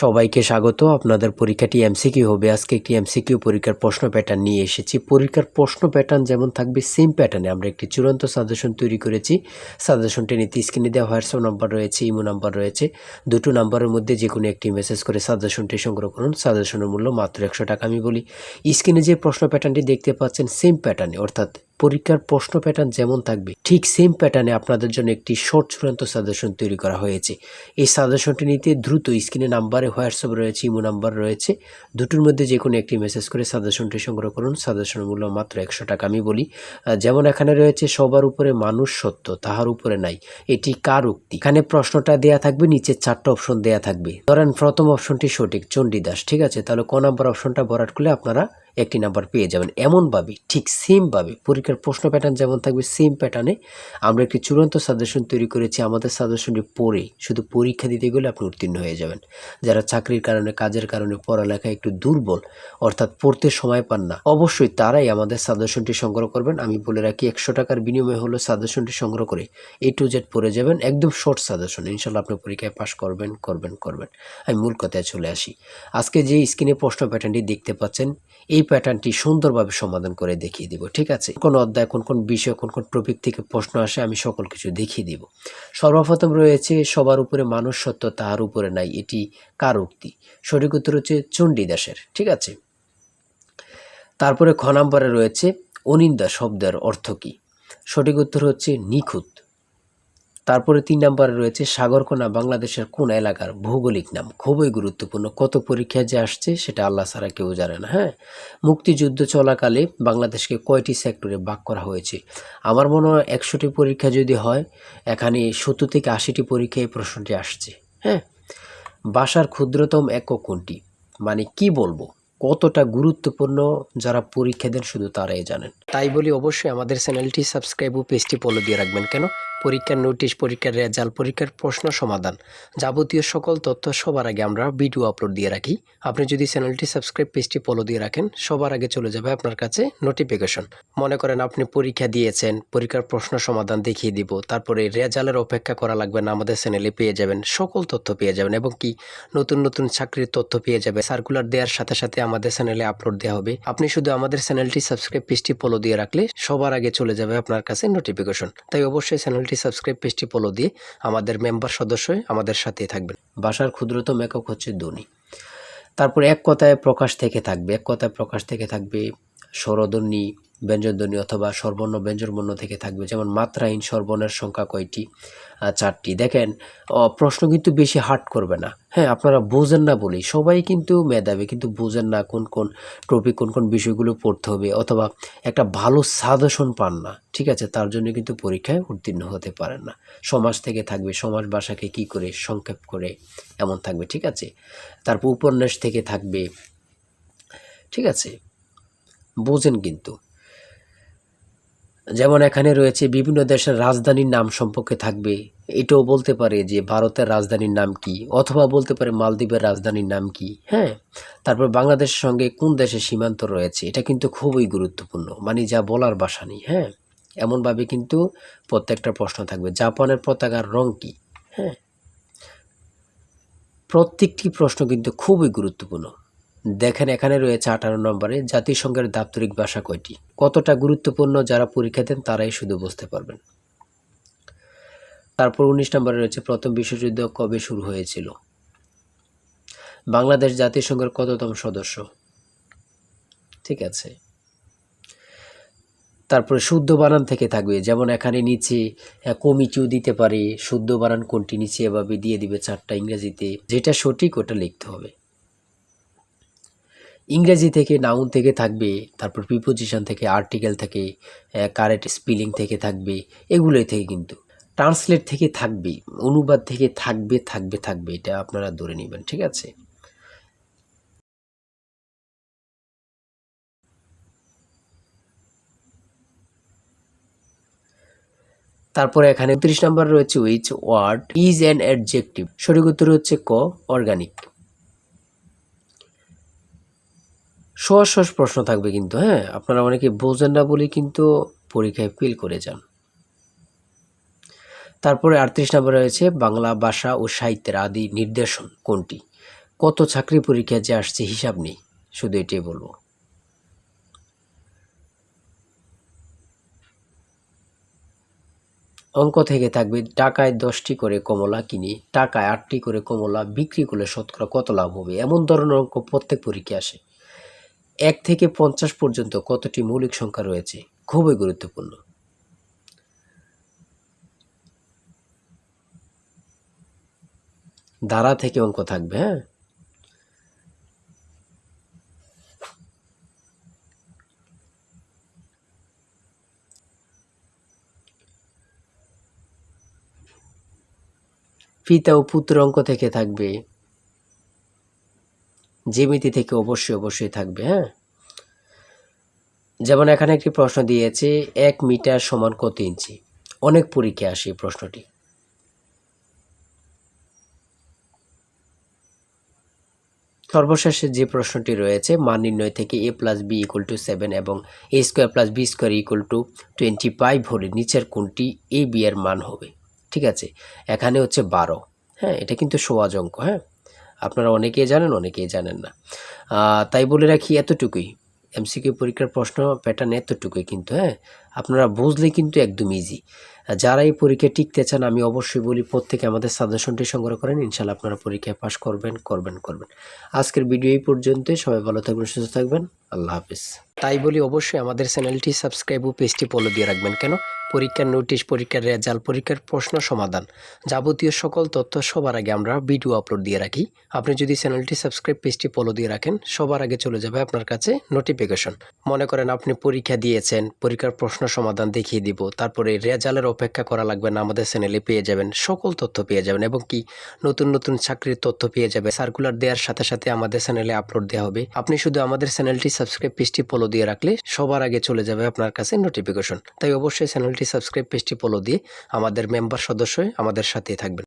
সবাইকে স্বাগত। আপনাদের পরীক্ষাটি এমসিকিউ হবে। আজকে একটি এমসিকিউ পরীক্ষার প্রশ্ন প্যাটার্ন নিয়ে এসেছি। পরীক্ষার প্রশ্ন প্যাটার্ন যেমন থাকবে সেম প্যাটার্নে আমরা একটি চূড়ান্ত সাজেশন তৈরি করেছি। সাজেশনটি নিতে স্ক্রিনে দেওয়া হোয়াটসঅ্যাপ নাম্বার রয়েছে, ইমো নাম্বার রয়েছে। দুটো নাম্বারের মধ্যে যে কোনো একটি মেসেজ করে সাজেশনটি সংগ্রহ করুন। সাজেশনের মূল্য মাত্র 100 টাকা। আমি বলি স্ক্রিনে যে প্রশ্ন প্যাটার্নটি দেখতে পাচ্ছেন সেম প্যাটার্নে, অর্থাৎ পরীক্ষার প্রশ্ন প্যাটার্ন যেমন থাকবে ঠিক সেম প্যাটার্নে আপনাদের জন্য একটি শর্ট চূড়ান্ত সাজেশন তৈরি করা হয়েছে। এই সাজেশনটি নিতে দ্রুত স্ক্রিনে নাম্বারে হোয়াটসঅ্যাপ রয়েছে, ইমো নাম্বার রয়েছে, দুটোর মধ্যে যে কোনো একটি মেসেজ করে সাজেশনটি সংগ্রহ করুন। সাজেশনের মূল্য মাত্র 100 টাকা। আমি বলি যেমন এখানে রয়েছে সবার উপরে মানুষ সত্য, তাহার উপরে নাই, এটি কার উক্তি? এখানে প্রশ্নটা দেয়া থাকবে, নিচে 4টা অপশন দেয়া থাকবে। ধরেন প্রথম অপশনটি সঠিক, চণ্ডীদাস, ঠিক আছে, তাহলে ক নাম্বার অপশনটা ভরাট করলে আপনারা একটি নাম্বার পেয়ে যাবেন। এমনভাবে ঠিক সেমভাবে পরীক্ষার প্রশ্ন প্যাটার্ন যেমন থাকবে সেম প্যাটার্নে আমরা একটি চূড়ান্ত সাজেশন তৈরি করেছি। আমাদের সাজেশনটি পড়ে শুধু পরীক্ষা দিতে গেলে আপনি উত্তীর্ণ হয়ে যাবেন। যারা চাকরির কারণে, কাজের কারণে পড়ালেখায় একটু দুর্বল, অর্থাৎ পড়তে সময় পান না, অবশ্যই তারাই আমাদের সাজেশনটি সংগ্রহ করবেন। আমি বলে রাখি 100 টাকার বিনিময়ে হলো সাজেশনটি সংগ্রহ করে A to Z পড়ে যাবেন। একদম শর্ট সাজেশন, ইনশাল্লাহ আপনি পরীক্ষায় পাশ করবেন। আমি মূল কথায় চলে আসি। আজকে যে স্ক্রিনে প্রশ্ন প্যাটার্নটি দেখতে পাচ্ছেন এই প্যাটার্নটি সুন্দরভাবে সমাধান করে দেখিয়ে দিব, ঠিক আছে? কোন অধ্যায়, কোন কোন বিষয়, কোন কোন টপিক থেকে প্রশ্ন আসে আমি সকল কিছু দেখিয়ে দিব। সর্বপ্রথম রয়েছে সবার উপরে মানুষ সত্য, তাহার উপরে নাই, এটি কার উক্তি? সঠিক উত্তর হচ্ছে চণ্ডীদাসের, ঠিক আছে। তারপরে খ নম্বরে রয়েছে অনিন্দা শব্দের অর্থ কী? সঠিক উত্তর হচ্ছে নিখুঁত। তারপরে 3 নম্বরে রয়েছে সাগরকোনা বাংলাদেশের কোন এলাকার ভৌগোলিক নাম? খুবই গুরুত্বপূর্ণ, কত পরীক্ষায় যে আসছে সেটা আল্লাহ ছাড়া কেউ জানে না। হ্যাঁ, মুক্তিযুদ্ধ চলাকালে বাংলাদেশকে কয়টি সেক্টরে ভাগ করা হয়েছে? আমার মনে হয় 100টি পরীক্ষা যদি হয় এখানে 70 থেকে 80টি পরীক্ষায় এই প্রশ্নটি আসছে। হ্যাঁ, ভাষার ক্ষুদ্রতম একক কোনটি? মানে কি বলবো, কতটা গুরুত্বপূর্ণ যারা পরীক্ষা দেন শুধু তারাই জানেন। তাই বলি অবশ্যই আমাদের চ্যানেলটি সাবস্ক্রাইব ও পেজটি ফলো দিয়ে রাখবেন। কেন? পরীক্ষার নোটিশ, পরীক্ষার রেজাল্ট, পরীক্ষার প্রশ্ন সমাধান, যাবতীয় সকল তথ্য সবার আগে আমরা ভিডিও আপলোড দিয়ে রাখি। আপনি যদি চ্যানেলটি সাবস্ক্রাইব, পেজটি ফলো দিয়ে রাখেন, সবার আগে চলে যাবে আপনার কাছে নোটিফিকেশন। মনে করেন আপনি পরীক্ষা দিয়েছেন, পরীক্ষার প্রশ্ন সমাধান দেখিয়ে দিব, তারপরে রেজাল্টের অপেক্ষা করা লাগবে না, আমাদের চ্যানেলে পেয়ে যাবেন, সকল তথ্য পেয়ে যাবেন, এবং কি নতুন নতুন চাকরির তথ্য পেয়ে যাবে। সার্কুলার দেওয়ার সাথে সাথে আমাদের চ্যানেলে আপলোড দেওয়া হবে। আপনি শুধু আমাদের চ্যানেলটি সাবস্ক্রাইব, পেজটি ফলো দিয়ে রাখলে সবার আগে চলে যাবে আপনার কাছে নোটিফিকেশন। তাই অবশ্যই চ্যানেলটি সাবস্ক্রাইব, পেজটি ফলো দিয়ে আমাদের মেম্বার সদস্য হয়ে আমাদের সাথেই থাকবেন। ভাষার ক্ষুদ্রতম একক হচ্ছে ধ্বনি। তারপর এক কথায় প্রকাশ থেকে থাকবে, এক কথায় প্রকাশ থেকে থাকবে স্বরধ্বনি, ব্যঞ্জনধ্বনি অথবা স্বরবর্ণ ব্যঞ্জনবর্ণ থেকে থাকবে। যেমন মাত্রাহীন স্বরবর্ণের সংখ্যা কয়টি? 4টি। দেখেন প্রশ্ন কিন্তু বেশি হার্ড করবে না। হ্যাঁ, আপনারা বোঝেন না বলেই সবাই কিন্তু মেধাবী, কিন্তু বোঝেন না কোন কোন টপিক, কোন কোন বিষয়গুলো পড়তে হবে, অথবা একটা ভালো সাজেশন পান না, ঠিক আছে, তার জন্য কিন্তু পরীক্ষায় উত্তীর্ণ হতে পারেন না। সমাজ থেকে থাকবে, সমাজ ভাষাকে কি করে সংক্ষেপ করে, এমন থাকবে, ঠিক আছে। তারপর উপন্যাস থেকে থাকবে, ঠিক আছে, বোঝেন কিন্তু। যেমন এখানে রয়েছে বিভিন্ন দেশের রাজধানীর নাম সম্পর্কে থাকবে, এটাও বলতে পারে যে ভারতের রাজধানীর নাম কি, অথবা বলতে পারে মালদ্বীপের রাজধানীর নাম কি। হ্যাঁ, তারপর বাংলাদেশের সঙ্গে কোন দেশের সীমান্ত রয়েছে, এটা কিন্তু খুবই গুরুত্বপূর্ণ, মানে যা বলার ভাষা নেই। হ্যাঁ, এমনভাবে কিন্তু প্রত্যেকটা প্রশ্ন থাকবে। জাপানের পতাকার রং কি? হ্যাঁ, প্রত্যেকটি প্রশ্ন কিন্তু খুবই গুরুত্বপূর্ণ। দেখেন এখানে রয়েছে 18 নম্বরে জাতিসংঘের দাপ্তরিক ভাষা কয়টি? কতটা গুরুত্বপূর্ণ যারা পরীক্ষা দেন তারাই শুধু বুঝতে পারবেন। তারপর 19 নম্বরে রয়েছে প্রথম বিশ্বযুদ্ধ কবে শুরু হয়েছিল? বাংলাদেশ জাতিসংঘের কততম সদস্য? ঠিক আছে। তারপরে শুদ্ধ বানান থেকে থাকবে, যেমন এখানে নিচে কমিটিও দিতে পারে, শুদ্ধ বানান কোনটি নিচে এভাবে দিয়ে দিবে 4টা ইংরেজিতে, যেটা সঠিক ওটা লিখতে হবে। ইংরেজি থেকে নাউন থেকে থাকবে, তারপর প্রিপোজিশন থেকে, আর্টিকেল থেকে, কারেক্ট স্পেলিং থেকে থাকবে, এগুলোই থেকে কিন্তু ট্রান্সলেট থেকে থাকবে, অনুবাদ থেকে থাকবে, এটা আপনারা ধরে নেবেন, ঠিক আছে। তারপরে এখানে 30 নম্বর রয়েছে which word is an adjective? সঠিক উত্তর হচ্ছে ক, অর্গানিক। সহজ সহজ প্রশ্ন থাকবে কিন্তু, হ্যাঁ, আপনারা অনেকে বোঝেন না বলে কিন্তু পরীক্ষায় ফেল করে যান। তারপরে 38 নম্বরে রয়েছে বাংলা ভাষা ও সাহিত্যের আদি নির্দেশন কোনটি? কত চাকরি পরীক্ষা যে আসছে হিসাব নেই, শুধু এটাই বলবো। অঙ্ক থেকে থাকবে টাকায় 10টি করে কমলা কিনি, টাকায় 8টি করে কমলা বিক্রি করলে শতকরা কত লাভ হবে, এমন ধরনের অঙ্ক প্রত্যেক পরীক্ষায় আসে। 1 থেকে 50 পর্যন্ত কতটি মৌলিক সংখ্যা রয়েছে, খুবই গুরুত্বপূর্ণ। ধারা থেকে অঙ্ক থাকবে, হ্যাঁ। পিতা ও পুত্র অঙ্ক থেকে থাকবে, জ্যামিতি থেকে অবশ্যই থাকবে, হ্যাঁ। যেমন এখানে একটি প্রশ্ন দিয়েছে 1 মিটার সমান কত ইঞ্চি, অনেক পরীক্ষায় আসে এই প্রশ্নটি। সর্বশেষে যে প্রশ্নটি রয়েছে মান নির্ণয় থেকে a + b = 7 এবং a² + b² = 25 হলে নিচের কোনটি a b এর মান হবে। ঠিক আছে, এখানে হচ্ছে 12, হ্যাঁ। এটা কিন্তু সহজ অঙ্ক, হ্যাঁ। আপনারা অনেকেই জানেন, অনেকেই জানেন না। তাই বলে রাখি এতটুকুই, এমসিকিউ পরীক্ষার প্রশ্ন প্যাটার্ন এতটুকুই কিন্তু, হ্যাঁ। আপনারা বুঝলে কিন্তু একদম ইজি। যারা এই পরীক্ষায় টিকতে চান আমি অবশ্যই বলি প্রত্যেকে আমাদের সাজেশনটি সংগ্রহ করেন, ইনশাল্লাহ আপনারা পরীক্ষায় পাশ করবেন। আজকের ভিডিও এই পর্যন্তই। সবাই ভালো থাকবেন, সুস্থ থাকবেন। আল্লাহ হাফিজ। তাই বলি অবশ্যই আমাদের চ্যানেলটি সাবস্ক্রাইব ও পেজটি ফলো দিয়ে রাখবেন। কেন? পরীক্ষার নোটিশ, পরীক্ষার রেজাল্ট, পরীক্ষার প্রশ্ন সমাধান, যাবতীয় সকল তথ্য সবার আগে আমরা ভিডিও আপলোড দিয়ে রাখি। আপনি যদি চ্যানেলটি সাবস্ক্রাইব, পেজটি ফলো দিয়ে রাখেন, সবার আগে চলে যাবে আপনার কাছে নোটিফিকেশন। মনে করেন আপনি পরীক্ষা দিয়েছেন, পরীক্ষার প্রশ্ন সমাধান দেখিয়ে দিব, তারপরে রেজাল্টের অপেক্ষা করা লাগবে না, আমাদের চ্যানেলে পেয়ে যাবেন, সকল তথ্য পেয়ে যাবেন এবং কি নতুন চাকরির তথ্য পেয়ে যাবে। সার্কুলার দেওয়ার সাথে সাথে আমাদের চ্যানেলে আপলোড দেওয়া হবে। আপনি শুধু আমাদের চ্যানেলটি সাবস্ক্রাইব, পেজটি ফলো দিয়ে রাখলে সবার আগে চলে যাবে আপনার কাছে নোটিফিকেশন। তাই অবশ্যই চ্যানেলটি সাবস্ক্রাইব, পেজটি ফলো দিয়ে আমাদের মেম্বার সদস্য হয়ে আমাদের সাথেই থাকবেন।